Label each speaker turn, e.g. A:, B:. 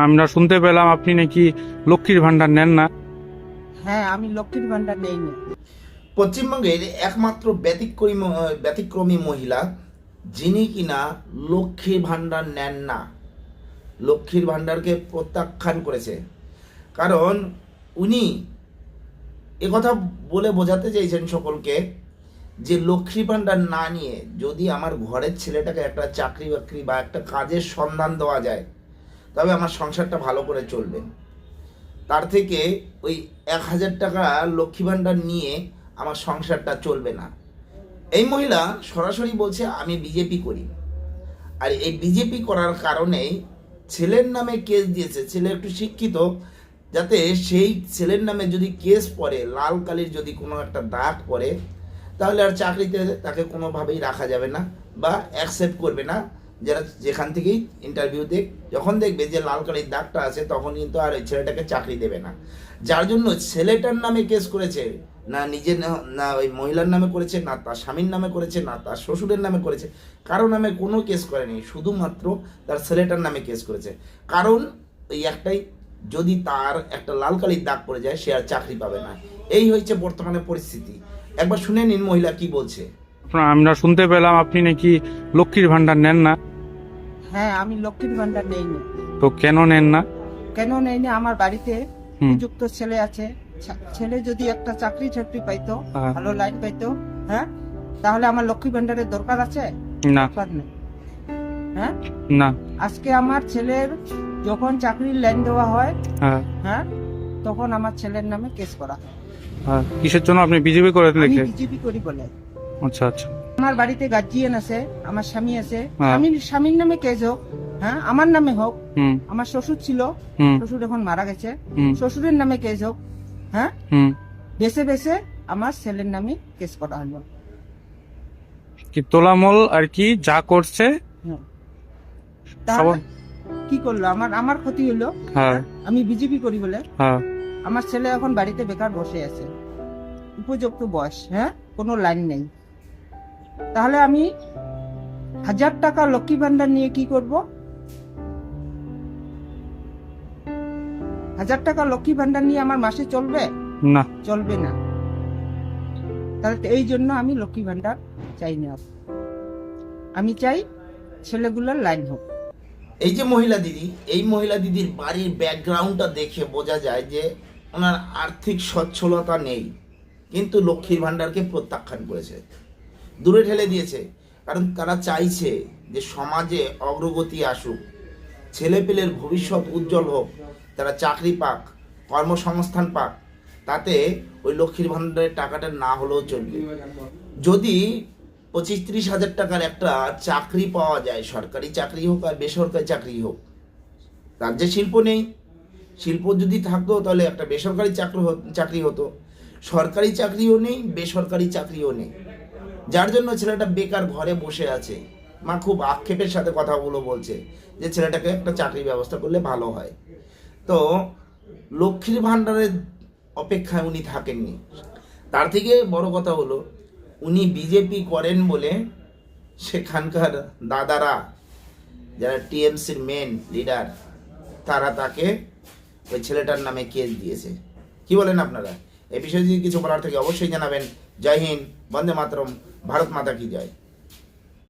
A: আমরা শুনতে পেলাম আপনি নাকি লক্ষ্মীর ভান্ডার নেন না।
B: হ্যাঁ, আমি লক্ষ্মীর ভান্ডার নেই না।
C: পশ্চিমবঙ্গের একমাত্র ব্যতিক্রমী মহিলা যিনি কিনা লক্ষ্মীর ভাণ্ডার নেন না, লক্ষ্মীর ভাণ্ডারকে প্রত্যাখ্যান করেছে। কারণ উনি একথা বলে বোঝাতে চাইছেন সকলকে যে লক্ষ্মী ভাণ্ডার না নিয়ে যদি আমার ঘরের ছেলেটাকে একটা চাকরি বাকরি বা একটা কাজের সন্ধান দেওয়া যায় তবে আমার সংসারটা ভালো করে চলবে। তার থেকে ওই 1,000 টাকা লক্ষ্মী ভাণ্ডার নিয়ে আমার সংসারটা চলবে না। এই মহিলা সরাসরি বলছে আমি বিজেপি করি, আর এই বিজেপি করার কারণেই ছেলের নামে কেস দিয়েছে। ছেলে একটু শিক্ষিত, যাতে সেই ছেলের নামে যদি কেস পড়ে, লাল কালির যদি কোনো একটা দাগ পড়ে, তাহলে আর চাকরিতে তাকে কোনোভাবেই রাখা যাবে না বা অ্যাকসেপ্ট করবে না। যারা যেখান থেকেই ইন্টারভিউতে যখন দেখবে যে লাল কালির দাগটা আছে, তখন কিন্তু আর ওই ছেলেটাকে চাকরি দেবে না। যার জন্য ছেলেটার নামে কেস করেছে, না নিজের না ওই মহিলার নামে করেছে, না তার স্বামীর নামে করেছে, না তার শ্বশুরের নামে করেছে, কারো নামে কোনো কেস করেনি, শুধুমাত্র তার ছেলেটার নামে কেস করেছে। কারণ ওই একটাই, যদি তার একটা লাল কালির দাগ পড়ে যায় সে আর চাকরি পাবে না। এই হচ্ছে বর্তমানে পরিস্থিতি। একবার শুনে নিন মহিলা কি বলছে।
A: আমরা শুনতে পেলাম আপনি নাকি লক্ষ্মীর ভান্ডার নেন না।
B: হ্যাঁ, আমি লক্ষ্মীর ভান্ডার নেই না।
A: তো কেন নেন না?
B: কেন নেই না? আমার বাড়িতে উপযুক্ত ছেলে আছে। ছেলে যদি একটা চাকরি পাইতো,
A: হ্যাঁ।
B: ভালো লাইন পাইতো, হ্যাঁ, তাহলে আমার লক্ষ্মী ভান্ডারের দরকার আছে?
A: না।
B: দরকার নেই। হ্যাঁ,
A: না।
B: আজকে আমার ছেলের যখন চাকরির লাইন দেওয়া হয়,
A: হ্যাঁ।
B: হ্যাঁ, তখন আমার ছেলের নামে কেস করা হয়।
A: হ্যাঁ, কিসের জন্য আপনি বিজেপি করে
B: আমি
A: লিখে?
B: বিজেপি করি বলে।
A: আচ্ছা আচ্ছা।
B: আমার বাড়িতে গার্জিয়ান আছে, আমার স্বামী আছে।
A: হ্যাঁ।
B: স্বামীর নামে কেস হোক, হ্যাঁ, আমার নামে হোক।
A: হুম
B: আমার শ্বশুর ছিল,
A: হুম
B: শ্বশুর এখন মারা গেছে,
A: হুম
B: শ্বশুরের নামে কেস হোক, হ্যাঁ,
A: হুম
B: বেছে বেছে আমার ছেলের নামে কেস করা হলো।
A: কি তোলামল আর কি যা করছে।
B: হ্যাঁ। তাহলে কি করলো? আমার ক্ষতি হলো।
A: হ্যাঁ।
B: আমি বিজেপি করি বলে
A: হ্যাঁ।
B: আমার ছেলে এখন বাড়িতে বেকার বসে আছে, উপযুক্ত বয়স, হ্যাঁ, কোনো লাইন নেই। তাহলে আমি 1,000 টাকা লক্ষ্মী ভান্ডার নিয়ে কি করব? 1,000 টাকা লক্ষ্মী ভান্ডার নিয়ে আমার মাসে চলবে?
A: না।
B: চলবে না। তাহলে এই জন্য আমি লক্ষ্মী ভান্ডার চাই না। আমি চাই ছেলেগুলোর লাইন হোক।
C: এই যে মহিলা দিদি, এই মহিলা দিদির বাড়ির ব্যাকগ্রাউন্ডটা দেখে বোঝা যায় যে ওনার আর্থিক সচ্ছলতা নেই, কিন্তু লক্ষ্মীর ভাণ্ডারকে প্রত্যাখ্যান করেছে, দূরে ঠেলে দিয়েছে। কারণ তারা চাইছে যে সমাজে অগ্রগতি আসুক, ছেলেপেলের ভবিষ্যৎ উজ্জ্বল হোক, তারা চাকরি পাক, কর্মসংস্থান পাক। তাতে ওই লক্ষ্মীর ভাণ্ডারের টাকাটা না হলেও চলবে। যদি 25-30 হাজার টাকার একটা চাকরি পাওয়া যায়, সরকারি চাকরি হোক আর বেসরকারি চাকরি হোক, রাজ্যে শিল্প নেই, শিল্প যদি থাকতো তাহলে একটা বেসরকারি চাকরি হতো। সরকারি চাকরিও নেই, বেসরকারি চাকরিও নেই, যার জন্য ছেলেটা বেকার ঘরে বসে আছে। মা খুব আক্ষেপের সাথে কথাগুলো বলছে যে ছেলেটাকে একটা চাকরির ব্যবস্থা করলে ভালো হয়। তো লক্ষ্মীর ভাণ্ডারের অপেক্ষায় উনি থাকেননি। তার থেকে বড় কথা হলো, উনি বিজেপি করেন বলে সেখানকার দাদারা, যারা টিএমসির মেন লিডার, তারা তাকে ওই ছেলেটার নামে কেস দিয়েছে। কি বলেন আপনারা? এই বিষয়ে যদি কিছু বলার থাকে অবশ্যই জানাবেন। জয় হিন্দ, বন্দে মাতরম, ভারত মাতা কি জয়।